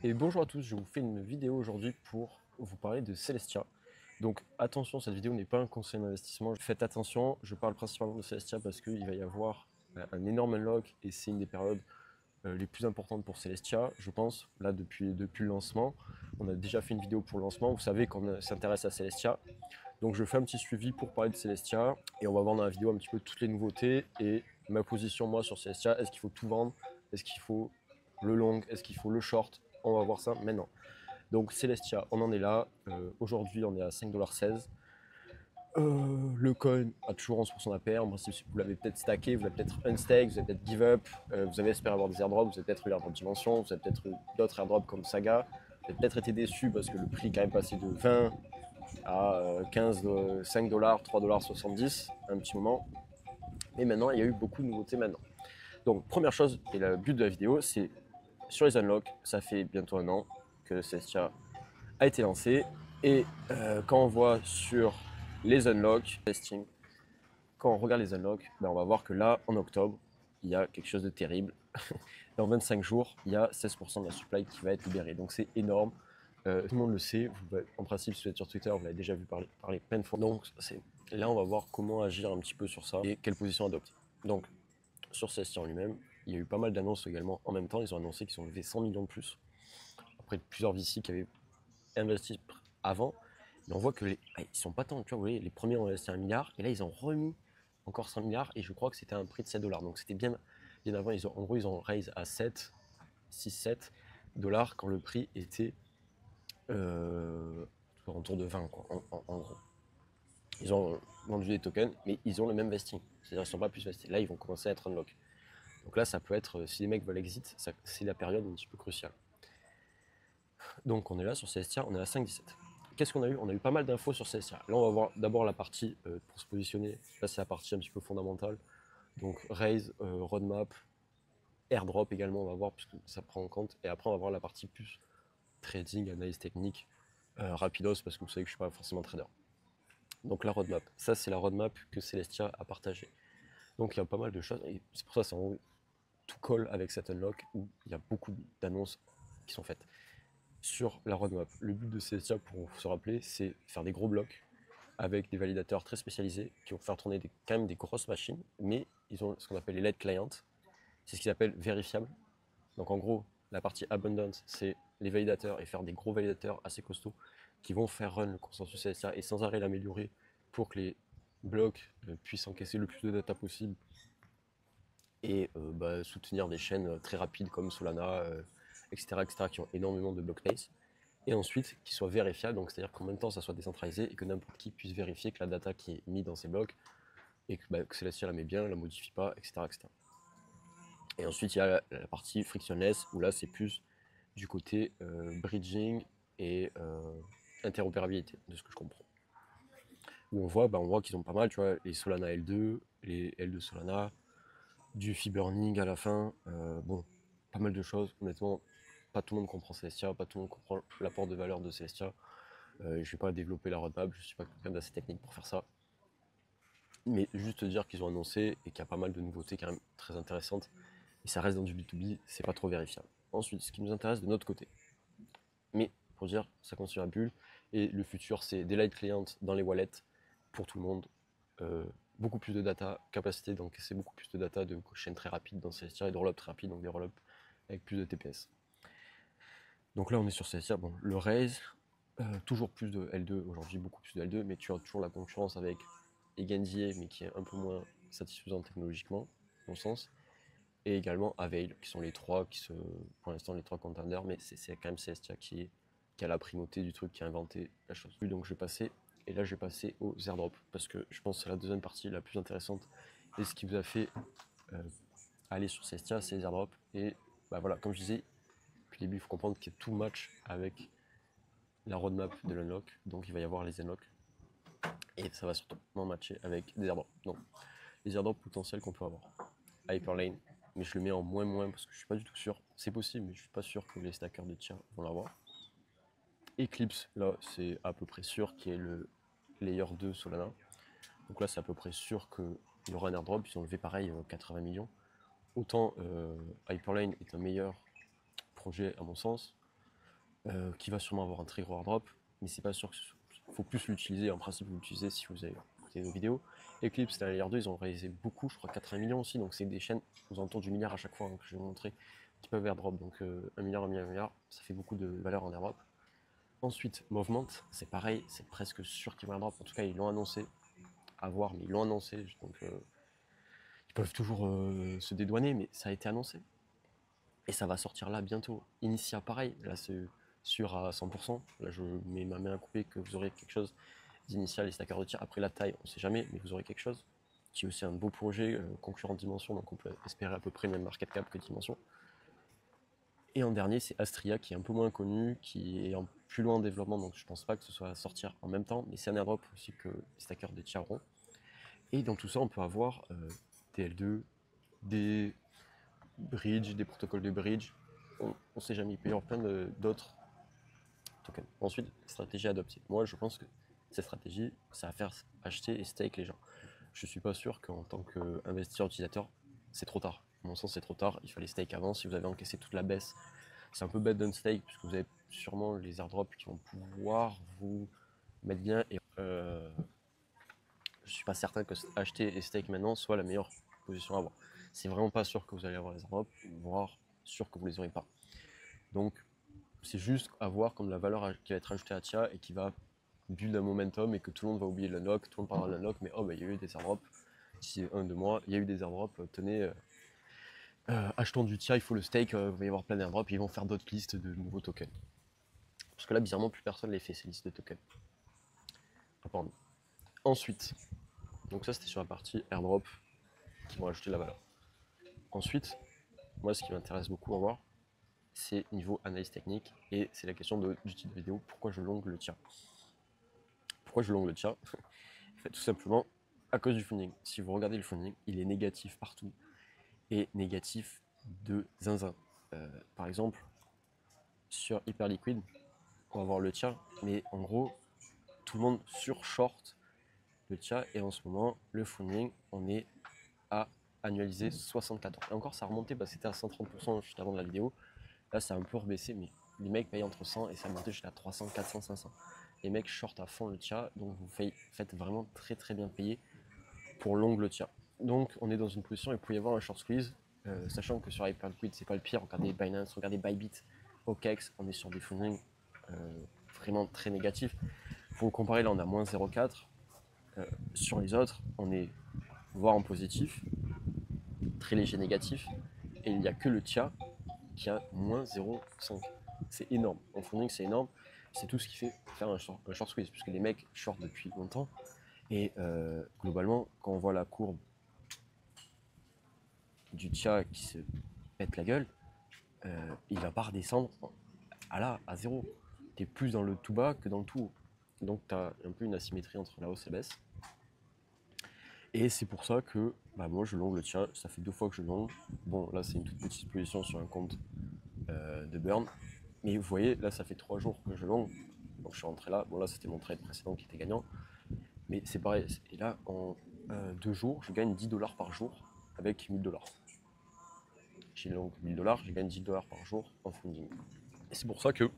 Et bonjour à tous, je vous fais une vidéo aujourd'hui pour vous parler de Celestia. Donc attention, cette vidéo n'est pas un conseil d'investissement. Faites attention, je parle principalement de Celestia parce qu'il va y avoir un énorme unlock et c'est une des périodes les plus importantes pour Celestia, je pense. Là, depuis le lancement, on a déjà fait une vidéo pour le lancement. Vous savez qu'on s'intéresse à Celestia. Donc je fais un petit suivi pour parler de Celestia et on va voir dans la vidéo un petit peu toutes les nouveautés et ma position moi sur Celestia. Est-ce qu'il faut tout vendre? Est-ce qu'il faut le long? Est-ce qu'il faut le short? On va voir ça maintenant. Donc Celestia, on en est là. Aujourd'hui, on est à 5,16 $. Le coin a toujours 11% d'APR. En principe, vous l'avez peut-être stacké, vous l'avez peut-être unstake, vous avez peut-être give up, vous avez espéré avoir des airdrops, vous avez peut-être eu l'airdrop Dimension, vous avez peut-être eu d'autres airdrops comme Saga. Vous avez peut-être été déçu parce que le prix est quand même passé de 20 à 15, 5 $, 3,70 $, un petit moment. Mais maintenant, il y a eu beaucoup de nouveautés maintenant. Donc, première chose, et le but de la vidéo, c'est sur les unlocks. Ça fait bientôt un an que Celestia a été lancé. Et quand on voit sur les unlocks, testing, quand on regarde les unlocks, ben on va voir que là, en octobre, il y a quelque chose de terrible. Dans 25 jours, il y a 16% de la supply qui va être libérée. Donc c'est énorme. Tout le monde le sait. En principe, si vous êtes sur Twitter, vous l'avez déjà vu parler plein de fois. Donc là, on va voir comment agir un petit peu sur ça et quelle position adopter. Donc, sur Celestia en lui-même, il y a eu pas mal d'annonces également en même temps. Ils ont annoncé qu'ils ont levé 100 millions de plus. Après plusieurs VC qui avaient investi avant. Et on voit que ils sont pas tant, tu vois, vous voyez, les premiers ont investi 1 milliard et là ils ont remis encore 5 milliards et je crois que c'était à un prix de 7 $. Donc c'était bien avant. En gros, ils ont raise à 7 $ quand le prix était autour de 20, quoi, en gros. Ils ont vendu des tokens, mais ils ont le même vesting. C'est-à-dire qu'ils ne sont pas plus vestés. Là, ils vont commencer à être unlock. Donc là, ça peut être, si les mecs veulent exit, c'est la période un petit peu cruciale. Donc on est là sur Celestia, on est à 5,17. Qu'est-ce qu'on a eu? On a eu pas mal d'infos sur Celestia. Là, on va voir d'abord la partie pour se positionner. Là, c'est la partie un petit peu fondamentale. Donc raise, roadmap, airdrop également, on va voir, puisque ça prend en compte. Et après, on va voir la partie plus trading, analyse technique, rapidos, parce que vous savez que je ne suis pas forcément trader. Donc la roadmap, ça c'est la roadmap que Celestia a partagée. Donc il y a pas mal de choses, et c'est pour ça que c'est en haut, tout colle avec cet unlock où il y a beaucoup d'annonces qui sont faites. Sur la roadmap, le but de Celestia, pour se rappeler, c'est faire des gros blocs avec des validateurs très spécialisés qui vont faire tourner quand même des grosses machines, mais ils ont ce qu'on appelle les lead clients, c'est ce qu'ils appellent vérifiables. Donc en gros, la partie abundance, c'est les validateurs et faire des gros validateurs assez costauds qui vont faire run le consensus Celestia et sans arrêt l'améliorer pour que les blocs puissent encaisser le plus de data possible et soutenir des chaînes très rapides comme Solana, etc., qui ont énormément de block space. Et ensuite, qu'ils soient vérifiables, donc c'est-à-dire qu'en même temps ça soit décentralisé et que n'importe qui puisse vérifier que la data qui est mise dans ces blocs et que Celestia la met bien, la modifie pas, etc., etc. Et ensuite, il y a la partie frictionless où là c'est plus du côté bridging et interopérabilité, de ce que je comprends. Où on voit qu'ils ont pas mal, tu vois, les Solana L2, les L2 Solana, du fee burning à la fin, bon, pas mal de choses. Honnêtement, pas tout le monde comprend Celestia, pas tout le monde comprend l'apport de valeur de Celestia. Je ne vais pas développer la roadmap, je ne suis pas quelqu'un d'assez technique pour faire ça. Mais juste dire qu'ils ont annoncé et qu'il y a pas mal de nouveautés quand même très intéressantes. Et ça reste dans du B2B, c'est pas trop vérifiable. Ensuite, ce qui nous intéresse de notre côté. Mais pour dire, ça continue à bulle. Et le futur, c'est des light clients dans les wallets pour tout le monde. Beaucoup plus de data, capacité d'encaisser beaucoup plus de data, de chaînes très rapides dans Celestia et de rollup très rapides, donc des rollups avec plus de TPS. Donc là, on est sur Celestia. Bon, le raise, toujours plus de L2 aujourd'hui, beaucoup plus de L2, mais tu as toujours la concurrence avec Egenzie, mais qui est un peu moins satisfaisant technologiquement, à mon sens, et également Avail, qui sont les trois, pour l'instant les trois contenders, mais c'est quand même Celestia qui a la primauté du truc, qui a inventé la chose. Donc je vais passer, et là je vais passer aux airdrops, parce que je pense que c'est la deuxième partie la plus intéressante, et ce qui vous a fait aller sur Celestia, c'est les airdrops, et bah voilà, comme je disais, depuis le début, il faut comprendre qu'il y a tout match avec la roadmap de l'unlock, donc il va y avoir les unlocks, et ça va surtout matcher avec des airdrops. Donc les airdrops potentiels qu'on peut avoir. Hyperlane, mais je le mets en moins parce que je suis pas du tout sûr. C'est possible, mais je suis pas sûr que les stackers de tiers vont l'avoir. Eclipse, là c'est à peu près sûr qu'il y ait le layer 2 Solana. Donc là c'est à peu près sûr qu'il y aura un airdrop, ils ont levé pareil 80 millions. Autant Hyperlane est un meilleur projet à mon sens, qui va sûrement avoir un très gros airdrop, mais c'est pas sûr que faut plus l'utiliser. En principe, vous l'utilisez si vous avez écouté nos vidéos. Eclipse, c'était la layer 2, ils ont réalisé beaucoup, je crois 80 millions aussi, donc c'est des chaînes aux alentours du milliard à chaque fois, hein, que je vais vous montrer, qui peuvent airdrop. Donc 1 milliard, 1 milliard, 1 milliard, ça fait beaucoup de valeur en airdrop. Ensuite, Movement, c'est pareil, c'est presque sûr qu'ils vont airdrop. En tout cas, ils l'ont annoncé. À voir, mais ils l'ont annoncé. Donc, ils peuvent toujours se dédouaner, mais ça a été annoncé. Et ça va sortir là bientôt. Initia, pareil. Là, c'est sûr à 100%. Là, je mets ma main à couper que vous aurez quelque chose d'initial, les stackers de tir. Après la taille, on ne sait jamais, mais vous aurez quelque chose. Qui est aussi un beau projet concurrent de Dimension, donc on peut espérer à peu près le même market cap que Dimension. Et en dernier, c'est Astria, qui est un peu moins connu, qui est en plus loin en développement, donc je pense pas que ce soit à sortir en même temps, mais c'est un airdrop aussi que les stackers de tir auront. Et dans tout ça, on peut avoir des L2, des bridges, des protocoles de bridge. On ne sait jamais, il peut y avoir plein d'autres tokens. Ensuite, stratégie adoptée. Moi, je pense que cette stratégie, ça va faire acheter et stake les gens. Je suis pas sûr qu'en tant qu'investisseur utilisateur, c'est trop tard. À mon sens, c'est trop tard. Il fallait stake avant. Si vous avez encaissé toute la baisse, c'est un peu bête d'un stake, puisque vous avez sûrement les airdrops qui vont pouvoir vous mettre bien. Et je suis pas certain que acheter et stake maintenant soit la meilleure position à avoir. C'est vraiment pas sûr que vous allez avoir les airdrops, voire sûr que vous les aurez pas. Donc c'est juste à voir comme la valeur qui va être ajoutée à TIA et qui va build un momentum et que tout le monde va oublier l'unlock, tout le monde parlera de l'unlock, mais oh bah il y a eu des airdrops, d'ici 1-2 mois, il y a eu des airdrops, tenez, achetons du TIA, il faut le stake, il va y avoir plein d'airdrops, ils vont faire d'autres listes de nouveaux tokens. Parce que là bizarrement plus personne les fait ces listes de tokens. Apparemment. Ensuite, donc ça c'était sur la partie airdrop qui vont ajouter de la valeur. Ensuite, moi ce qui m'intéresse beaucoup à voir, c'est niveau analyse technique et c'est la question du titre de vidéo, pourquoi je longue le TIA. Pourquoi je longue le TIA? En fait, tout simplement à cause du funding. Si vous regardez le funding, il est négatif partout et négatif de zinzin. Par exemple, sur Hyperliquid, on va voir le TIA, mais en gros, tout le monde surshort le TIA et en ce moment, le funding, on est à annualiser 74. Et encore, ça a remonté parce que c'était à 130% juste avant de la vidéo. Là, ça a un peu rebaissé, mais les mecs payent entre 100 et ça a monté jusqu'à 300, 400, 500. Les mecs short à fond le TIA, donc vous faites vraiment très très bien payer pour long le TIA. Donc on est dans une position, il peut y avoir un short squeeze, sachant que sur Hyperliquid, c'est pas le pire. Regardez Binance, regardez Bybit, OKEx, on est sur des funding vraiment très négatifs. Pour comparer, là on a moins 0,4. Sur les autres, on est voire en positif, très léger négatif, et il n'y a que le TIA qui a moins 0,5. C'est énorme. En funding, c'est énorme. C'est tout ce qui fait faire un short squeeze, puisque les mecs short depuis longtemps. Et globalement, quand on voit la courbe du TIA qui se pète la gueule, il va pas redescendre à zéro. Tu es plus dans le tout bas que dans le tout haut. Donc tu as un peu une asymétrie entre la hausse et la baisse. Et c'est pour ça que moi je longue le TIA, ça fait 2 fois que je longue. Bon là c'est une toute petite position sur un compte de burn. Mais vous voyez, là ça fait 3 jours que je longue. Donc je suis rentré là. Bon là c'était mon trade précédent qui était gagnant. Mais c'est pareil. Et là en 2 jours, je gagne 10 $ par jour avec 1000 $. J'ai donc 1000 $, je gagne 10 $ par jour en funding. Et c'est pour ça que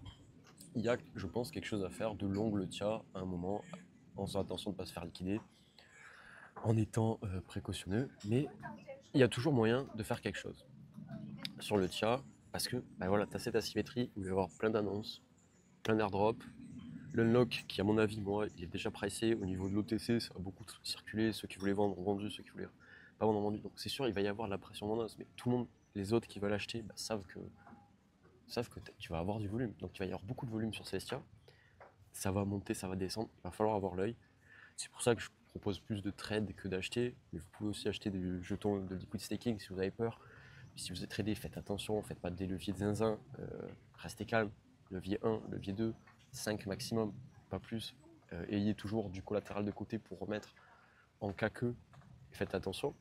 il y a, je pense, quelque chose à faire de long le TIA à un moment, en faisant attention de ne pas se faire liquider, en étant précautionneux, mais il y a toujours moyen de faire quelque chose sur le TIA, parce que voilà, tu as cette asymétrie où il va y avoir plein d'annonces, plein d'airdrops. L'unlock, qui à mon avis, moi, il est déjà pricé au niveau de l'OTC, ça va beaucoup circuler, ceux qui voulaient vendre ont vendu, ceux qui voulaient pas vendre ont vendu. Donc c'est sûr, il va y avoir de la pression vendeuse, mais tout le monde, les autres qui veulent acheter, savent que tu vas avoir du volume. Donc il va y avoir beaucoup de volume sur Celestia. Ça va monter, ça va descendre, il va falloir avoir l'œil. C'est pour ça que je propose plus de trade que d'acheter. Mais vous pouvez aussi acheter des jetons de liquid staking si vous avez peur. Mais si vous êtes tradé, faites attention, faites pas des leviers de zinzin, restez calme. Levier 1, levier 2, 5 maximum, pas plus. Ayez toujours du collatéral de côté pour remettre en cas que. Faites attention.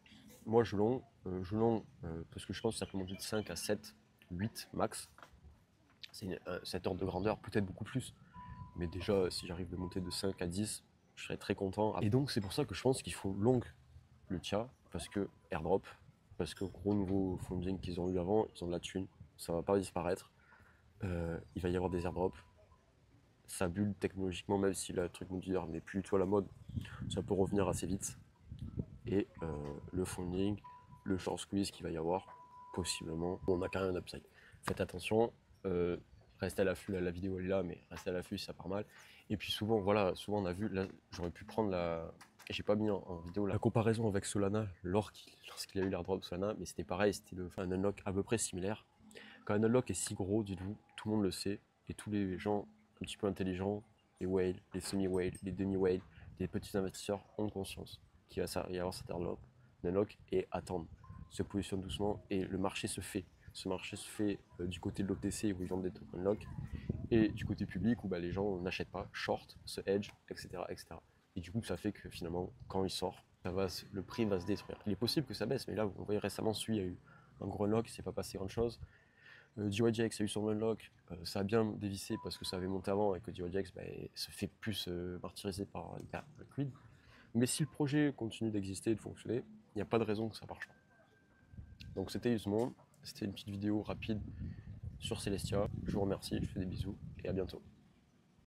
Moi je long, parce que je pense que ça peut monter de 5 à 7, 8 max. C'est cette ordre de grandeur, peut-être beaucoup plus. Mais déjà, si j'arrive de monter de 5 à 10, je serais très content. Et donc, c'est pour ça que je pense qu'il faut long le TIA, parce que airdrop, parce que gros nouveau funding qu'ils ont eu avant, ils ont de la thune, ça va pas disparaître. il va y avoir des airdrops. Ça bulle technologiquement, même si le truc modulaire n'est plus du tout à la mode, ça peut revenir assez vite. Et le funding, le short squeeze qu'il va y avoir, possiblement, on a quand même un upside. Faites attention, restez à l'affût, la vidéo elle est là, mais restez à l'affût si ça part mal. Et puis souvent, voilà, souvent on a vu, là j'aurais pu prendre la... J'ai pas mis en vidéo la comparaison avec Solana lorsqu'il y a eu l'airdrop Solana, mais c'était pareil, c'était un unlock à peu près similaire. Quand un unlock est si gros, dites-vous, tout le monde le sait, et tous les gens un petit peu intelligents, les whales, les semi-whales, les demi-whales, les petits investisseurs ont conscience qu'il va y avoir cet unlock et attendent, se positionnent doucement et le marché se fait. Ce marché se fait du côté de l'OTC où ils vendent des tokens unlock et du côté public où les gens n'achètent pas, short, se hedge, etc., etc. Et du coup, ça fait que finalement, quand il sort, le prix va se détruire. Il est possible que ça baisse, mais là, vous voyez récemment, il y a eu un gros unlock, il ne s'est pas passé grand chose. DYDX a eu son unlock, ça a bien dévissé parce que ça avait monté avant et que DYDX se fait plus martyriser par Liquid. Mais si le projet continue d'exister et de fonctionner, il n'y a pas de raison que ça marche pas. Donc c'était Usmon, c'était une petite vidéo rapide sur Celestia. Je vous remercie, je vous fais des bisous et à bientôt.